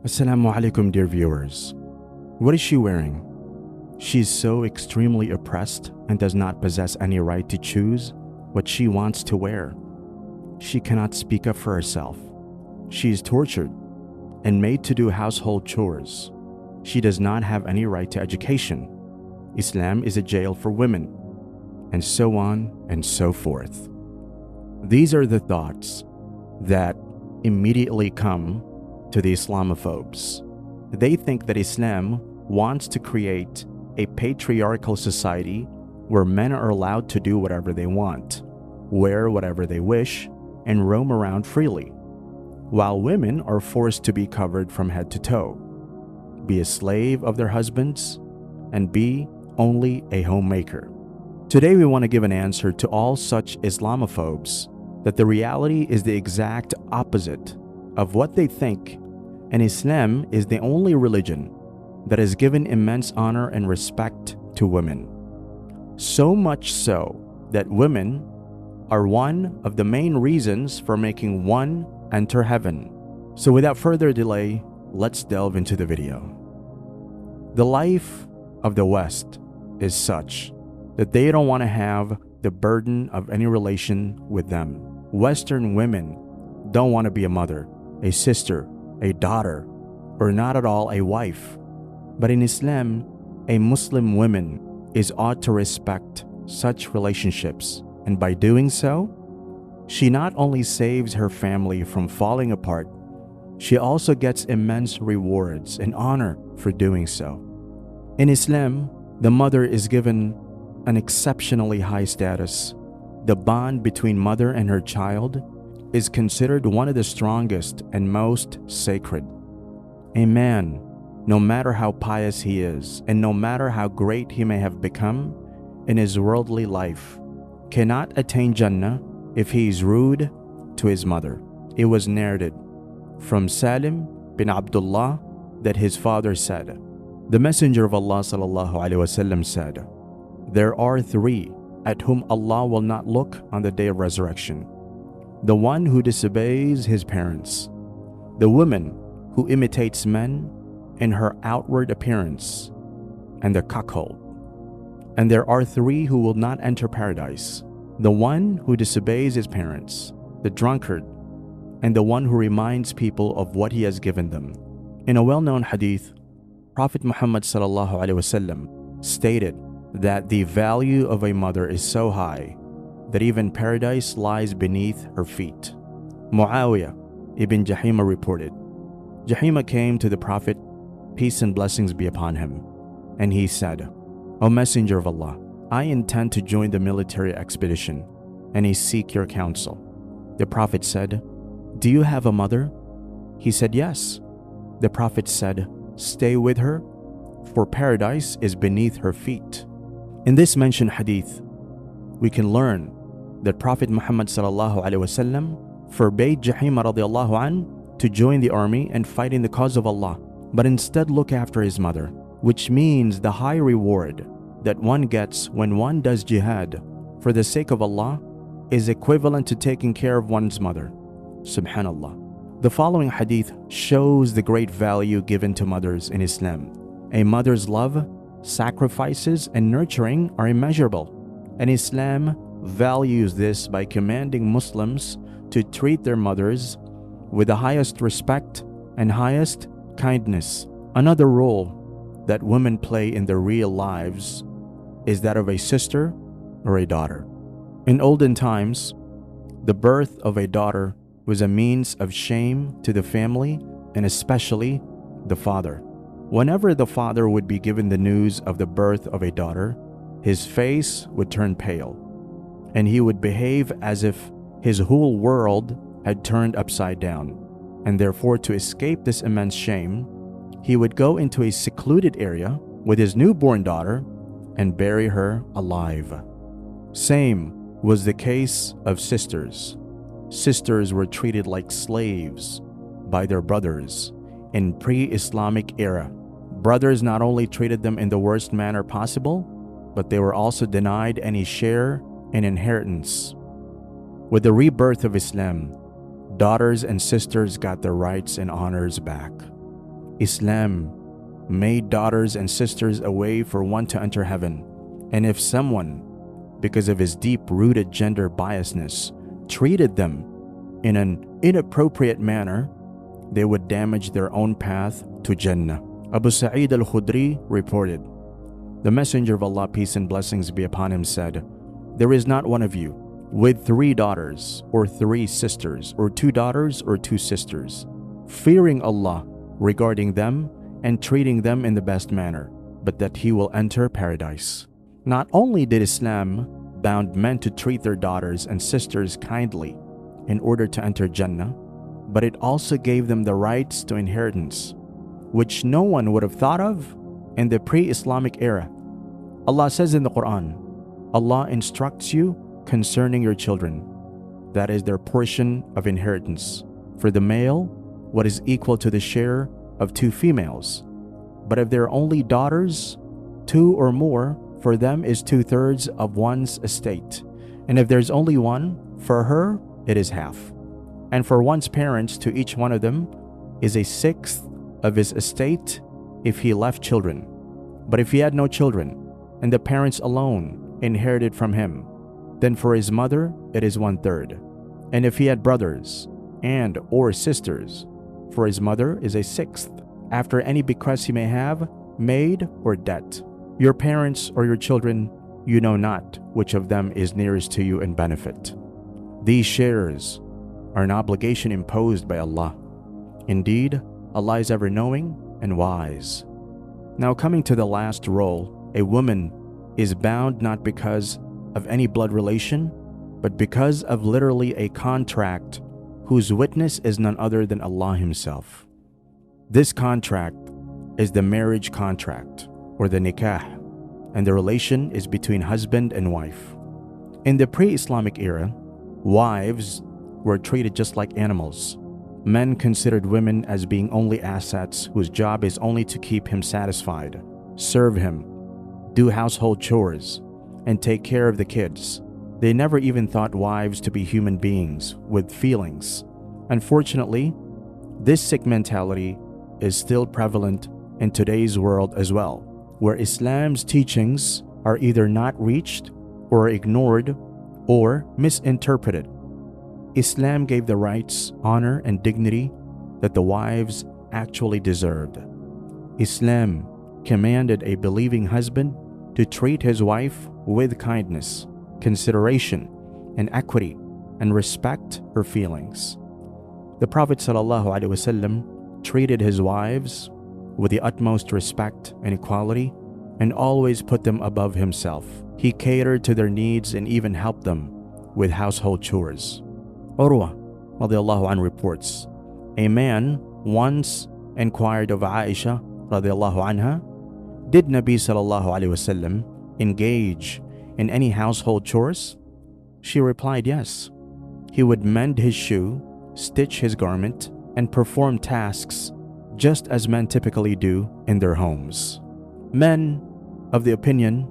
Assalamu alaikum, dear viewers. What is she wearing? She's so extremely oppressed and does not possess any right to choose what she wants to wear. She cannot speak up for herself. She is tortured and made to do household chores. She does not have any right to education. Islam is a jail for women, and so on and so forth. These are the thoughts that immediately come to the Islamophobes. They think that Islam wants to create a patriarchal society where men are allowed to do whatever they want, wear whatever they wish, and roam around freely, while women are forced to be covered from head to toe, be a slave of their husbands, and be only a homemaker. Today we want to give an answer to all such Islamophobes that the reality is the exact opposite of what they think, and Islam is the only religion that has given immense honor and respect to women. So much so that women are one of the main reasons for making one enter heaven. So without further delay, let's delve into the video. The life of the West is such that they don't want to have the burden of any relation with them. Western women don't want to be a mother, a sister, a daughter, or not at all a wife. But in Islam, a Muslim woman is ought to respect such relationships, and by doing so, she not only saves her family from falling apart, she also gets immense rewards and honor for doing so. In Islam, the mother is given an exceptionally high status. The bond between mother and her child is considered one of the strongest and most sacred. A man, no matter how pious he is, and no matter how great he may have become in his worldly life, cannot attain Jannah if he is rude to his mother. It was narrated from Salim bin Abdullah that his father said, the Messenger of Allah ﷺ said, "There are three at whom Allah will not look on the day of resurrection: the one who disobeys his parents, the woman who imitates men in her outward appearance, and the cuckold. And there are three who will not enter paradise: the one who disobeys his parents, the drunkard, and the one who reminds people of what he has given them." In a well-known hadith, Prophet Muhammad ﷺ stated that the value of a mother is so high that even paradise lies beneath her feet. Muawiyah ibn Jahima reported, Jahima came to the Prophet, peace and blessings be upon him, and he said, "O Messenger of Allah, I intend to join the military expedition, and I seek your counsel." The Prophet said, "Do you have a mother?" He said, "Yes." The Prophet said, "Stay with her, for paradise is beneath her feet." In this mentioned hadith, we can learn that Prophet Muhammad ﷺ forbade Jahima radiallahu an to join the army and fight in the cause of Allah, but instead look after his mother, which means the high reward that one gets when one does jihad for the sake of Allah is equivalent to taking care of one's mother. Subhanallah. The following hadith shows the great value given to mothers in Islam. A mother's love, sacrifices, and nurturing are immeasurable, and Islam values this by commanding Muslims to treat their mothers with the highest respect and highest kindness. Another role that women play in their real lives is that of a sister or a daughter. In olden times, the birth of a daughter was a means of shame to the family and especially the father. Whenever the father would be given the news of the birth of a daughter, his face would turn pale, and he would behave as if his whole world had turned upside down. And therefore, to escape this immense shame, he would go into a secluded area with his newborn daughter and bury her alive. Same was the case of sisters. Sisters were treated like slaves by their brothers in pre-Islamic era. Brothers not only treated them in the worst manner possible, but they were also denied any share in inheritance. With the rebirth of Islam, daughters and sisters got their rights and honors back. Islam made daughters and sisters a way for one to enter heaven. And if someone, because of his deep-rooted gender biasness, treated them in an inappropriate manner, they would damage their own path to Jannah. Abu Sa'id al-Khudri reported, "The Messenger of Allah, peace and blessings be upon him, said, there is not one of you with 3 daughters or 3 sisters or 2 daughters or 2 sisters, fearing Allah regarding them and treating them in the best manner, but that he will enter paradise." Not only did Islam bound men to treat their daughters and sisters kindly in order to enter Jannah, but it also gave them the rights to inheritance, which no one would have thought of in the pre-Islamic era. Allah says in the Quran, Allah instructs you concerning your children, that is their portion of inheritance. For the male, what is equal to the share of 2 females. But if there are only daughters, 2 or more, for them is 2/3 of one's estate. And if there's only one, for her it is half. And for one's parents, to each one of them is 1/6 of his estate if he left children. But if he had no children, and the parents alone inherited from him, then for his mother it is 1/3. And if he had brothers and or sisters, for his mother is 1/6, after any bequest he may have made or debt. Your parents or your children, you know not which of them is nearest to you in benefit. These shares are an obligation imposed by Allah. Indeed, Allah is ever knowing and wise. Now coming to the last role, a woman is bound not because of any blood relation, but because of literally a contract whose witness is none other than Allah Himself. This contract is the marriage contract, or the nikah, and the relation is between husband and wife. In the pre-Islamic era, wives were treated just like animals. Men considered women as being only assets whose job is only to keep him satisfied, serve him, do household chores, and take care of the kids. They never even thought wives to be human beings with feelings. Unfortunately, this sick mentality is still prevalent in today's world as well, where Islam's teachings are either not reached or ignored or misinterpreted. Islam gave the rights, honor, and dignity that the wives actually deserved. Islam commanded a believing husband to treat his wife with kindness, consideration, and equity, and respect her feelings. The Prophet ﷺ treated his wives with the utmost respect and equality, and always put them above himself. He catered to their needs and even helped them with household chores. Urwa radiallahu anhu reports, a man once inquired of Aisha radiallahu anha, did Nabi sallallahu alaihi wasallam engage in any household chores? She replied, yes. He would mend his shoe, stitch his garment, and perform tasks just as men typically do in their homes. Men of the opinion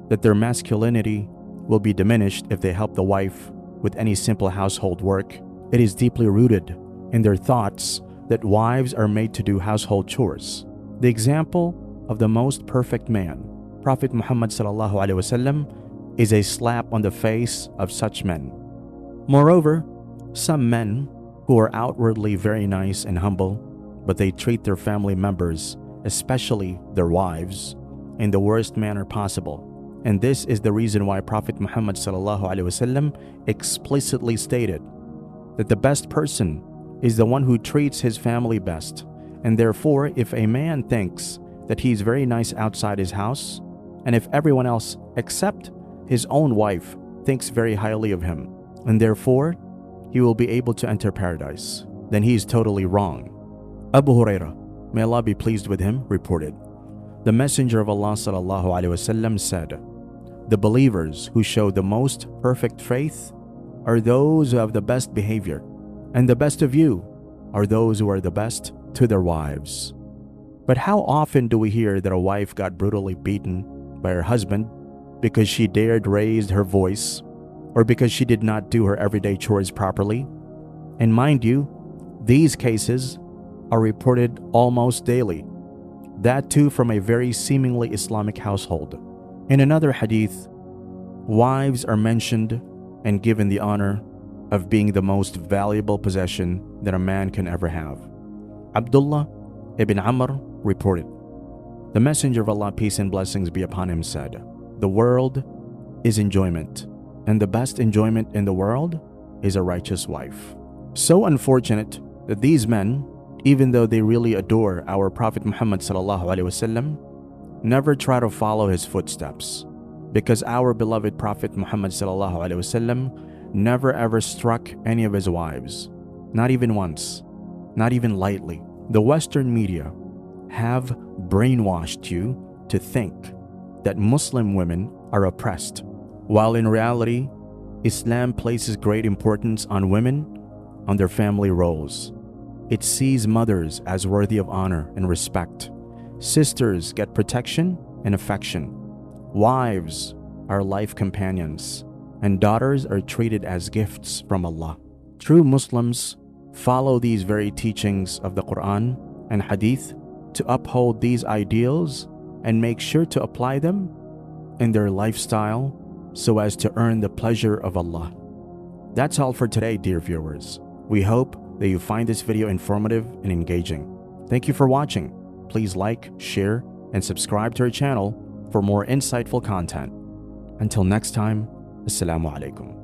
that their masculinity will be diminished if they help the wife with any simple household work, it is deeply rooted in their thoughts that wives are made to do household chores. The example of the most perfect man, Prophet Muhammad sallallahu alaihi wasallam, is a slap on the face of such men. Moreover, some men who are outwardly very nice and humble, but they treat their family members, especially their wives, in the worst manner possible. And this is the reason why Prophet Muhammad ﷺ explicitly stated that the best person is the one who treats his family best. And therefore, if a man thinks that he's very nice outside his house, and if everyone else except his own wife thinks very highly of him, and therefore he will be able to enter paradise, then he is totally wrong. Abu Hurairah, may Allah be pleased with him, reported, the Messenger of Allah ﷺ said, the believers who show the most perfect faith are those who have the best behavior, and the best of you are those who are the best to their wives. But how often do we hear that a wife got brutally beaten by her husband because she dared raise her voice, or because she did not do her everyday chores properly? And mind you, these cases are reported almost daily, that too from a very seemingly Islamic household. In another hadith, wives are mentioned and given the honor of being the most valuable possession that a man can ever have. Abdullah ibn Amr reported, "The Messenger of Allah, peace and blessings be upon him, said, 'The world is enjoyment, and the best enjoyment in the world is a righteous wife.'" So unfortunate that these men, even though they really adore our Prophet Muhammad sallallahu alaihi wasallam, never try to follow his footsteps, because our beloved Prophet Muhammad sallallahu alaihi wasallam never ever struck any of his wives, not even once, not even lightly. The Western media have brainwashed you to think that Muslim women are oppressed, while in reality, Islam places great importance on women, on their family roles. It sees mothers as worthy of honor and respect. Sisters get protection and affection. Wives are life companions, and daughters are treated as gifts from Allah. True Muslims follow these very teachings of the Quran and Hadith to uphold these ideals and make sure to apply them in their lifestyle so as to earn the pleasure of Allah. That's all for today, dear viewers. We hope that you find this video informative and engaging. Thank you for watching. Please like, share, and subscribe to our channel for more insightful content. Until next time, Assalamu alaikum.